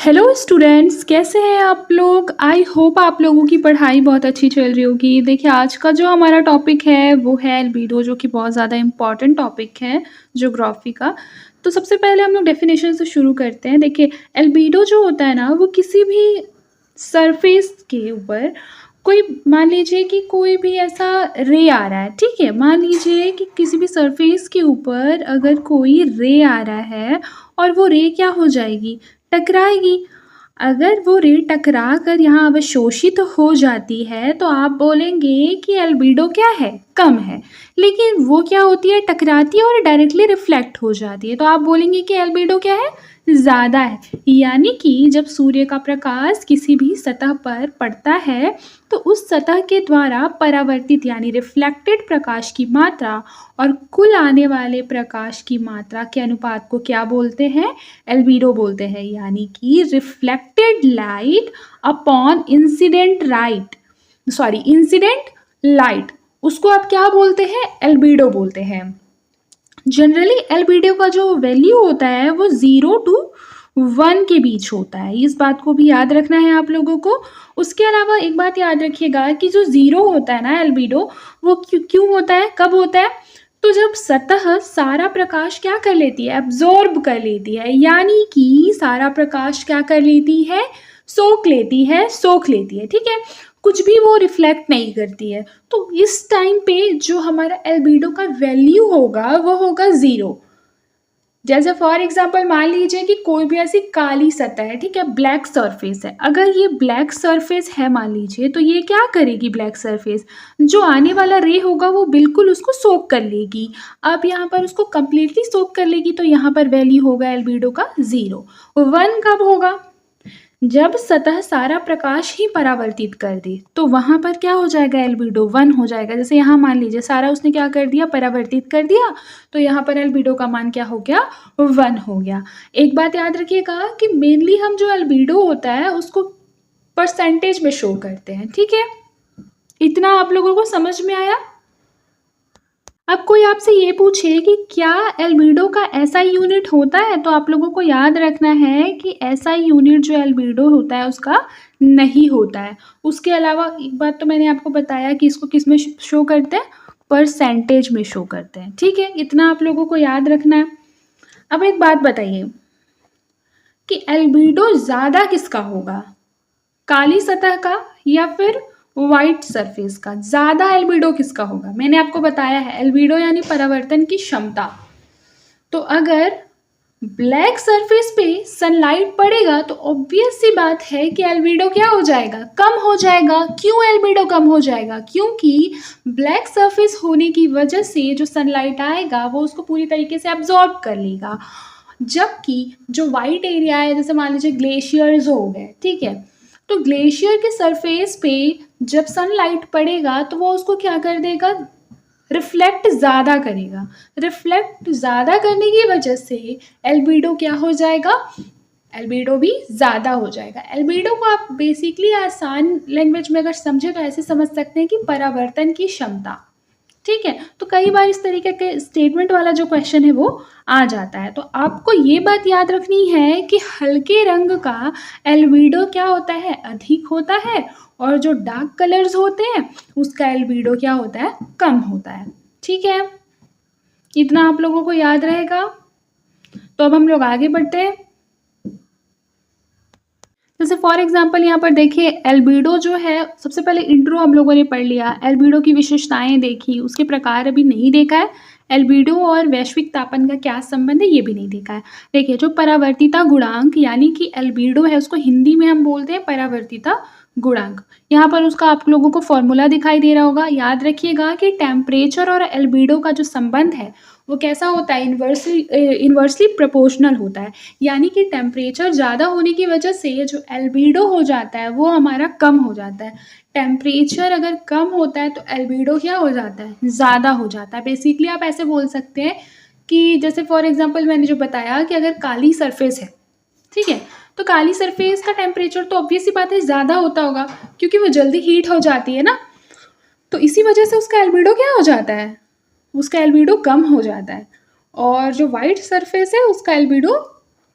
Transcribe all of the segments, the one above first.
Hello students, कैसे हैं आप लोग। आई होप आप लोगों की पढ़ाई बहुत अच्छी चल रही होगी। देखिए, आज का जो हमारा टॉपिक है वो है एल्बिडो, जो कि बहुत ज़्यादा इम्पॉर्टेंट टॉपिक है ज्योग्राफी का। तो सबसे पहले हम लोग डेफिनेशन से शुरू करते हैं। देखिए, एल्बिडो जो होता है ना, वो किसी भी सरफेस के ऊपर कोई, मान लीजिए कि कोई भी ऐसा रे आ रहा है, ठीक है। मान लीजिए कि किसी भी सरफेस के ऊपर अगर कोई रे आ रहा है और वो रे क्या हो जाएगी, टकराएगी। अगर वो रे टकरा कर यहाँ अवशोषित हो जाती है तो आप बोलेंगे कि एल्बिडो क्या है, कम है। लेकिन वो क्या होती है, टकराती है और डायरेक्टली रिफ्लेक्ट हो जाती है, तो आप बोलेंगे कि एल्बिडो क्या है, ज़्यादा है। यानी कि जब सूर्य का प्रकाश किसी भी सतह पर पड़ता है तो उस सतह के द्वारा परावर्तित यानी रिफ्लेक्टेड प्रकाश की मात्रा और कुल आने वाले प्रकाश की मात्रा के अनुपात को क्या बोलते हैं, एल्बिडो बोलते हैं। यानी कि reflected light upon incident light, उसको आप क्या बोलते हैं, एल्बिडो बोलते हैं। जनरली एल्बिडो का जो वैल्यू होता है वो 0 to 1 के बीच होता है, इस बात को भी याद रखना है आप लोगों को। उसके अलावा एक बात याद रखिएगा कि जो 0 होता है ना एल्बिडो, वो क्यों होता है, कब होता है, तो जब सतह सारा प्रकाश क्या कर लेती है, एब्जॉर्ब कर लेती है। यानी कि सारा प्रकाश क्या कर लेती है, सोख लेती है, ठीक है। कुछ भी वो रिफ्लेक्ट नहीं करती है। तो इस टाइम पे जो हमारा एल्बिडो का वैल्यू होगा वो होगा 0। जैसे फॉर एग्जांपल मान लीजिए कि कोई भी ऐसी काली सतह है, ठीक है, ब्लैक सरफेस है। अगर ये ब्लैक सरफेस है मान लीजिए, तो ये क्या करेगी, ब्लैक सरफेस जो आने वाला रे होगा वो बिल्कुल उसको सोक कर लेगी। अब यहाँ पर उसको कंप्लीटली सोक कर लेगी, तो यहाँ पर वैल्यू होगा एल्बिडो का 0। 1 कब होगा, जब सतह सारा प्रकाश ही परावर्तित कर दे, तो वहां पर क्या हो जाएगा, एल्बिडो 1 हो जाएगा। जैसे यहाँ मान लीजिए सारा उसने क्या कर दिया, परावर्तित कर दिया, तो यहाँ पर एल्बिडो का मान क्या हो गया, 1 हो गया। एक बात याद रखिएगा कि मेनली हम जो एल्बिडो होता है उसको परसेंटेज में शो करते हैं, ठीक है। इतना आप लोगों को समझ में आया। अब कोई आपसे ये पूछे कि क्या एल्बिडो का एसआई यूनिट होता है, तो आप लोगों को याद रखना है कि एसआई यूनिट जो एल्बिडो होता है उसका नहीं होता है। उसके अलावा एक बात तो मैंने आपको बताया कि इसको किस में शो करते हैं, परसेंटेज में शो करते हैं, ठीक है। इतना आप लोगों को याद रखना है। अब एक बात बताइए कि एल्बिडो ज़्यादा किसका होगा, काली सतह का या फिर वाइट सरफेस का। ज़्यादा एल्बिडो किसका होगा, मैंने आपको बताया है एल्बिडो यानी परावर्तन की क्षमता। तो अगर ब्लैक सरफेस पे सनलाइट पड़ेगा तो ऑब्वियस सी बात है कि एल्बिडो क्या हो जाएगा, कम हो जाएगा। क्यों एल्बिडो कम हो जाएगा, क्योंकि ब्लैक सरफेस होने की वजह से जो सनलाइट आएगा वो उसको पूरी तरीके से एब्जॉर्ब कर लेगा। जबकि जो वाइट एरिया है, जैसे मान लीजिए ग्लेशियर्स हो गए, ठीक है, तो ग्लेशियर के सरफेस पे जब सनलाइट पड़ेगा तो वो उसको क्या कर देगा, रिफ्लेक्ट ज़्यादा करेगा। रिफ्लेक्ट ज़्यादा करने की वजह से एल्बिडो क्या हो जाएगा, एल्बिडो भी ज़्यादा हो जाएगा। एल्बिडो को आप बेसिकली आसान लैंग्वेज में अगर समझे तो ऐसे समझ सकते हैं कि परावर्तन की क्षमता, ठीक है। तो कई बार इस तरीके के स्टेटमेंट वाला जो क्वेश्चन है वो आ जाता है। तो आपको ये बात याद रखनी है कि हल्के रंग का एल्बिडो क्या होता है, अधिक होता है, और जो डार्क कलर्स होते हैं उसका एल्बिडो क्या होता है, कम होता है, ठीक है। इतना आप लोगों को याद रहेगा। तो अब हम लोग आगे बढ़ते हैं। जैसे फॉर एग्जांपल यहाँ पर देखिए एल्बिडो जो है, सबसे पहले इंट्रो हम लोगों ने पढ़ लिया, एल्बिडो की विशेषताएं देखी, उसके प्रकार अभी नहीं देखा है। एल्बिडो और वैश्विक तापन का क्या संबंध है ये भी नहीं देखा है। देखिए, जो परावर्तिता गुणांक यानी कि एल्बिडो है उसको हिंदी में हम बोलते हैं परावर्तिता गुणांक। यहाँ पर उसका आप लोगों को फॉर्मूला दिखाई दे रहा होगा। याद रखिएगा कि टेम्परेचर और एल्बिडो का जो संबंध है वो कैसा होता है, इन्वर्सली प्रोपोर्शनल होता है। यानी कि टेम्परेचर ज़्यादा होने की वजह से जो एल्बिडो हो जाता है वो हमारा कम हो जाता है। टेम्परेचर अगर कम होता है तो एल्बिडो क्या हो जाता है, ज़्यादा हो जाता है। बेसिकली आप ऐसे बोल सकते हैं कि जैसे फॉर एग्जांपल मैंने जो बताया कि अगर काली सरफेस है, ठीक है, तो काली सरफेस का टेम्परेचर तो ऑब्वियस सी बात है ज़्यादा होता होगा, क्योंकि वो जल्दी हीट हो जाती है ना। तो इसी वजह से उसका एल्बिडो क्या हो जाता है, उसका एल्बिडो कम हो जाता है। और जो वाइट सरफेस है उसका एल्बिडो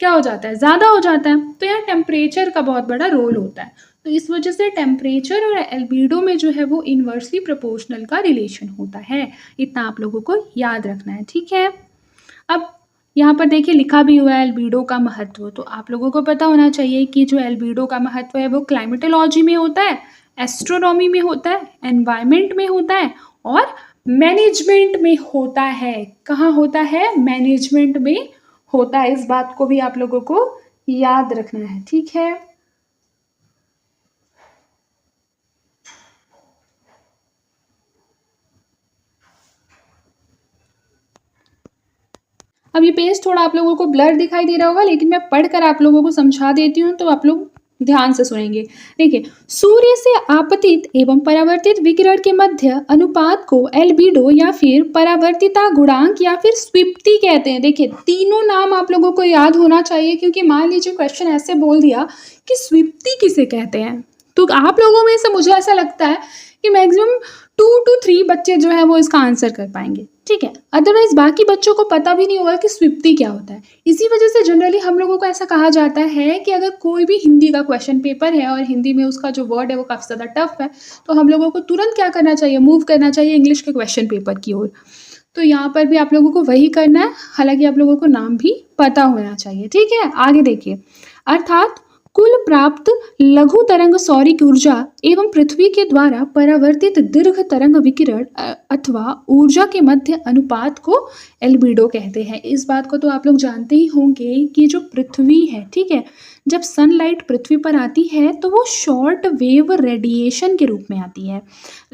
क्या हो जाता है, ज़्यादा हो जाता है। तो यहाँ टेम्परेचर का बहुत बड़ा रोल होता है। तो इस वजह से टेम्परेचर और एल्बिडो में जो है वो इन्वर्सली प्रोपोर्शनल का रिलेशन होता है। इतना आप लोगों को याद रखना है, ठीक है। अब यहाँ पर देखिए लिखा भी हुआ है एल्बिडो का महत्व, तो आप लोगों को पता होना चाहिए कि जो एल्बिडो का महत्व है वो क्लाइमेटोलॉजी में होता है, एस्ट्रोनॉमी में होता है, एनवायरनमेंट में होता है और मैनेजमेंट में होता है। कहाँ होता है, मैनेजमेंट में होता है। इस बात को भी आप लोगों को याद रखना है, ठीक है। अब ये पेज थोड़ा आप लोगों को ब्लर दिखाई दे रहा होगा, लेकिन मैं पढ़कर आप लोगों को समझा देती हूँ तो आप लोग ध्यान से सुनेंगे। देखिए, सूर्य से आपतित एवं परावर्तित विकिरण के मध्य अनुपात को एल्बिडो या फिर परावर्तिता गुणांक या फिर स्वीप्ति कहते हैं। देखिए, तीनों नाम आप लोगों को याद होना चाहिए, क्योंकि मान लीजिए क्वेश्चन ऐसे बोल दिया कि स्वीप्ति किसे कहते हैं, तो आप लोगों में से मुझे ऐसा लगता है कि मैक्सिमम 2 to 3 बच्चे जो है वो इसका आंसर कर पाएंगे, ठीक है। अदरवाइज बाकी बच्चों को पता भी नहीं होगा कि स्वीप्ति क्या होता है। इसी वजह से जनरली हम लोगों को ऐसा कहा जाता है कि अगर कोई भी हिंदी का क्वेश्चन पेपर है और हिंदी में उसका जो वर्ड है वो काफ़ी ज़्यादा टफ है, तो हम लोगों को तुरंत क्या करना चाहिए, मूव करना चाहिए इंग्लिश के क्वेश्चन पेपर की ओर। तो यहाँ पर भी आप लोगों को वही करना है, हालांकि आप लोगों को नाम भी पता होना चाहिए, ठीक है। आगे देखिए, अर्थात कुल प्राप्त लघु तरंग सौरिक ऊर्जा एवं पृथ्वी के द्वारा परावर्तित दीर्घ तरंग विकिरण अथवा ऊर्जा के मध्य अनुपात को एल्बिडो कहते हैं। इस बात को तो आप लोग जानते ही होंगे कि जो पृथ्वी है, ठीक है, जब सनलाइट पृथ्वी पर आती है तो वो शॉर्ट वेव रेडिएशन के रूप में आती है,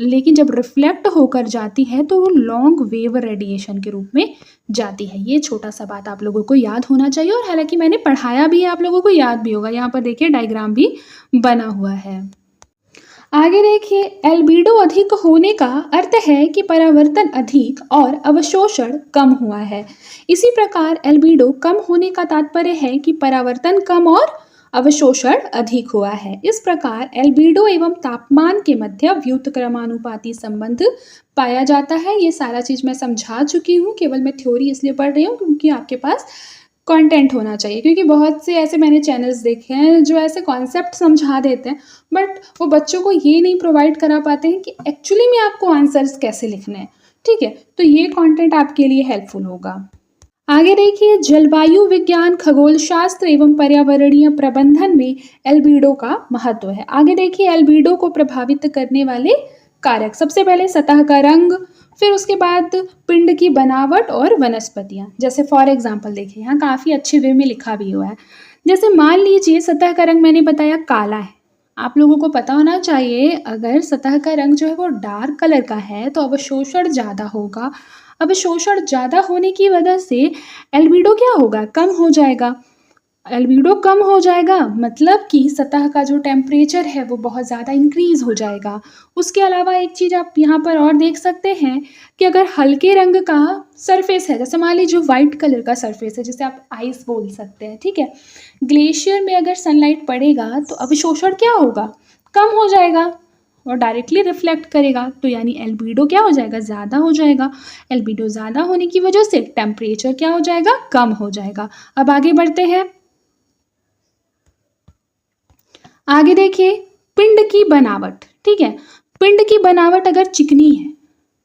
लेकिन जब रिफ्लेक्ट होकर जाती है तो वो लॉन्ग वेव रेडिएशन के रूप में जाती है। ये छोटा सा बात आप लोगों को याद होना चाहिए, और हालांकि मैंने पढ़ाया भी है, आप लोगों को याद भी होगा। यहाँ पर देखिए डायग्राम भी बना हुआ है। आगे देखिए, एल्बिडो अधिक होने का अर्थ है कि परावर्तन अधिक और अवशोषण कम हुआ है। इसी प्रकार एल्बिडो कम होने का तात्पर्य है कि परावर्तन कम और अवशोषण अधिक हुआ है। इस प्रकार एल्बिडो एवं तापमान के मध्य व्युत्क्रमानुपाती संबंध पाया जाता है। ये सारा चीज मैं समझा चुकी हूँ, केवल मैं थ्योरी इसलिए पढ़ रही हूँ क्योंकि आपके पास कंटेंट होना चाहिए, क्योंकि बहुत से ऐसे मैंने चैनल्स देखे हैं जो ऐसे कॉन्सेप्ट समझा देते हैं, बट वो बच्चों को ये नहीं प्रोवाइड करा पाते हैं कि एक्चुअली में आपको आंसर्स कैसे लिखने हैं, ठीक है। तो ये कंटेंट आपके लिए हेल्पफुल होगा। आगे देखिए, जलवायु विज्ञान, खगोल शास्त्र एवं पर्यावरणीय प्रबंधन में एल्बिडो का महत्व है। आगे देखिए, एल्बिडो को प्रभावित करने वाले कारक, सबसे पहले सतह का रंग, फिर उसके बाद पिंड की बनावट और वनस्पतियाँ। जैसे फॉर एग्जांपल देखिए, यहाँ काफ़ी अच्छे वे में लिखा भी हुआ है। जैसे मान लीजिए सतह का रंग मैंने बताया काला है, आप लोगों को पता होना चाहिए अगर सतह का रंग जो है वो डार्क कलर का है तो अवशोषण ज़्यादा होगा। अवशोषण ज़्यादा होने की वजह से एल्बिडो क्या होगा, कम हो जाएगा। एल्बिडो कम हो जाएगा मतलब कि सतह का जो टेम्परेचर है वो बहुत ज़्यादा इंक्रीज हो जाएगा। उसके अलावा एक चीज़ आप यहाँ पर और देख सकते हैं कि अगर हल्के रंग का सरफेस है, जैसे मान लीजिए वाइट कलर का सरफेस है, जिसे आप आइस बोल सकते हैं, ठीक है, ग्लेशियर में अगर सनलाइट पड़ेगा तो अवशोषण क्या होगा, कम हो जाएगा और डायरेक्टली रिफ्लेक्ट करेगा, तो यानी एल्बिडो क्या हो जाएगा, ज़्यादा हो जाएगा। एल्बिडो ज़्यादा होने की वजह से टेम्परेचर क्या हो जाएगा, कम हो जाएगा। अब आगे बढ़ते हैं। आगे देखिए, पिंड की बनावट, ठीक है, पिंड की बनावट अगर चिकनी है,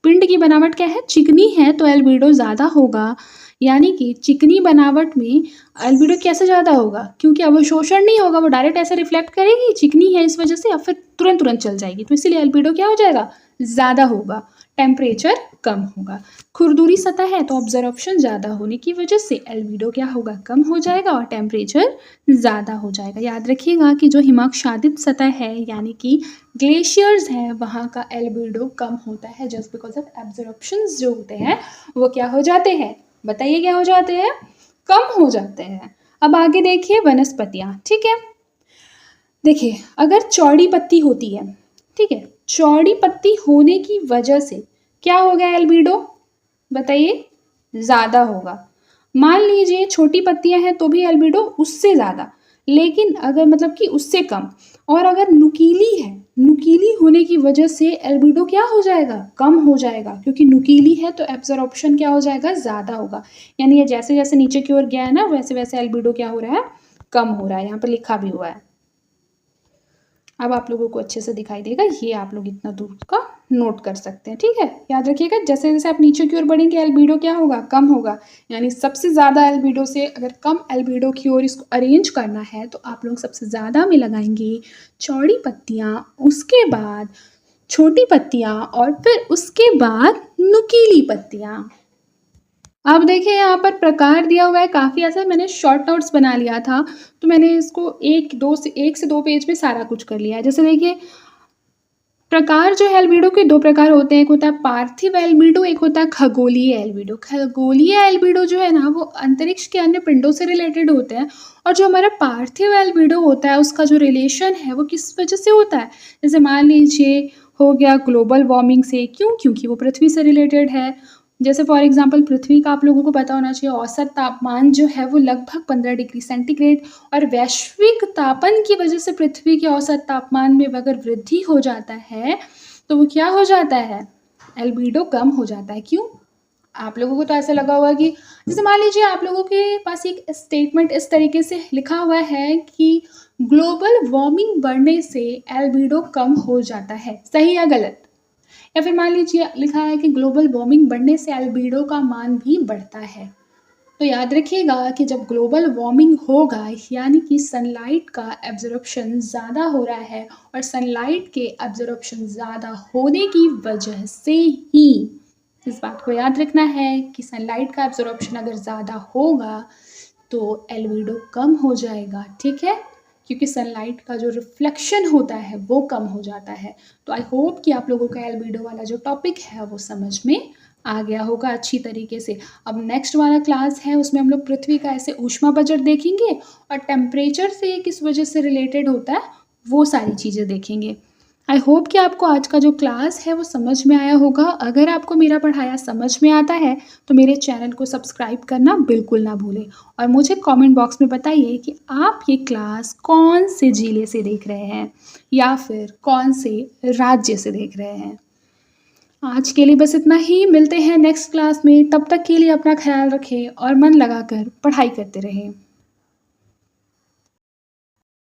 पिंड की बनावट क्या है, चिकनी है, तो एल्बिडो ज़्यादा होगा। यानी कि चिकनी बनावट में एल्बिडो कैसे ज़्यादा होगा, क्योंकि अवशोषण नहीं होगा, वो डायरेक्ट ऐसे रिफ्लेक्ट करेगी, चिकनी है इस वजह से, या फिर तुरंत चल जाएगी, तो इसीलिए एल्बिडो क्या हो जाएगा, ज़्यादा होगा। टेम्परेचर कम होगा। खुरदुरी सतह है तो ऑब्जर्वेशन ज़्यादा होने की वजह से एल्बिडो क्या होगा, कम हो जाएगा और टेम्परेचर ज़्यादा हो जाएगा। याद रखिएगा कि जो हिमाच्छादित सतह है यानी कि ग्लेशियर्स हैं, वहाँ का एल्बिडो कम होता है जस्ट बिकॉज ऑफ एब्जॉर्प्शंस जो होते हैं वो क्या हो जाते हैं, बताइए क्या हो जाते हैं, कम हो जाते हैं। अब आगे देखिए वनस्पतियाँ, ठीक है। देखिए, अगर चौड़ी पत्ती होती है, ठीक है, चौड़ी पत्ती होने की वजह से क्या हो गया एल्बिडो, बताइए, ज़्यादा होगा। मान लीजिए छोटी पत्तियां हैं तो भी एल्बिडो उससे ज़्यादा, लेकिन अगर मतलब कि उससे कम, और अगर नुकीली है, नुकीली होने की वजह से एल्बिडो क्या हो जाएगा, कम हो जाएगा, क्योंकि नुकीली है तो एब्जॉर्प्शन क्या हो जाएगा, ज़्यादा होगा। यानी ये जैसे जैसे नीचे की ओर गया है ना, वैसे वैसे एल्बिडो क्या हो रहा है, कम हो रहा है। यहाँ पर लिखा भी हुआ है। अब आप लोगों को अच्छे से दिखाई देगा, ये आप लोग इतना दूर का नोट कर सकते हैं, ठीक है। याद रखिएगा, जैसे जैसे आप नीचे की ओर बढ़ेंगे एल्बिडो क्या होगा, कम होगा। यानी सबसे ज़्यादा एल्बिडो से अगर कम एल्बिडो की ओर इसको अरेंज करना है तो आप लोग सबसे ज़्यादा में लगाएंगे चौड़ी पत्तियाँ, उसके बाद छोटी पत्तियाँ और फिर उसके बाद नुकीली पत्तियाँ। अब देखिए यहाँ पर प्रकार दिया हुआ है काफ़ी, ऐसा मैंने शॉर्ट नोट्स बना लिया था, तो मैंने इसको 1 से 2 पेज में सारा कुछ कर लिया है। जैसे देखिए, प्रकार जो है एल्बिडो के 2 प्रकार होते हैं, एक होता है पार्थिव एल्बिडो, एक होता है खगोलीय एल्बिडो। खगोलीय एल्बिडो जो है ना, वो अंतरिक्ष के अन्य पिंडों से रिलेटेड होते हैं, और जो हमारा पार्थिव एल्बिडो होता है उसका जो रिलेशन है वो किस वजह से होता है, जैसे मान लीजिए हो गया ग्लोबल वार्मिंग से, क्यों, क्योंकि वो पृथ्वी से रिलेटेड है। जैसे फॉर एग्जांपल पृथ्वी का आप लोगों को पता होना चाहिए औसत तापमान जो है वो लगभग 15 डिग्री सेंटीग्रेड, और वैश्विक तापन की वजह से पृथ्वी के औसत तापमान में अगर वृद्धि हो जाता है तो वो क्या हो जाता है, एल्बिडो कम हो जाता है। क्यों, आप लोगों को तो ऐसा लगा होगा कि जैसे मान लीजिए आप लोगों के पास एक स्टेटमेंट इस तरीके से लिखा हुआ है कि ग्लोबल वार्मिंग बढ़ने से एल्बिडो कम हो जाता है, सही या गलत। या फिर मान लीजिए लिखा है कि ग्लोबल वार्मिंग बढ़ने से एल्बिडो का मान भी बढ़ता है। तो याद रखिएगा कि जब ग्लोबल वार्मिंग होगा यानी कि सनलाइट का एब्जॉर्प्शन ज़्यादा हो रहा है, और सनलाइट के एब्जॉर्प्शन ज़्यादा होने की वजह से ही, इस बात को याद रखना है कि सनलाइट का एब्जॉर्प्शन अगर ज़्यादा होगा तो एल्बिडो कम हो जाएगा, ठीक है, क्योंकि सनलाइट का जो रिफ्लेक्शन होता है वो कम हो जाता है। तो आई होप कि आप लोगों का एल्बिडो वाला जो टॉपिक है वो समझ में आ गया होगा अच्छी तरीके से। अब नेक्स्ट वाला क्लास है उसमें हम लोग पृथ्वी का ऐसे ऊष्मा बजट देखेंगे, और टेम्परेचर से किस वजह से रिलेटेड होता है वो सारी चीज़ें देखेंगे। आई होप कि आपको आज का जो क्लास है वो समझ में आया होगा। अगर आपको मेरा पढ़ाया समझ में आता है तो मेरे चैनल को सब्सक्राइब करना बिल्कुल ना भूलें, और मुझे कमेंट बॉक्स में बताइए कि आप ये क्लास कौन से ज़िले से देख रहे हैं या फिर कौन से राज्य से देख रहे हैं। आज के लिए बस इतना ही, मिलते हैं नेक्स्ट क्लास में। तब तक के लिए अपना ख्याल रखें और मन लगाकर पढ़ाई करते रहें।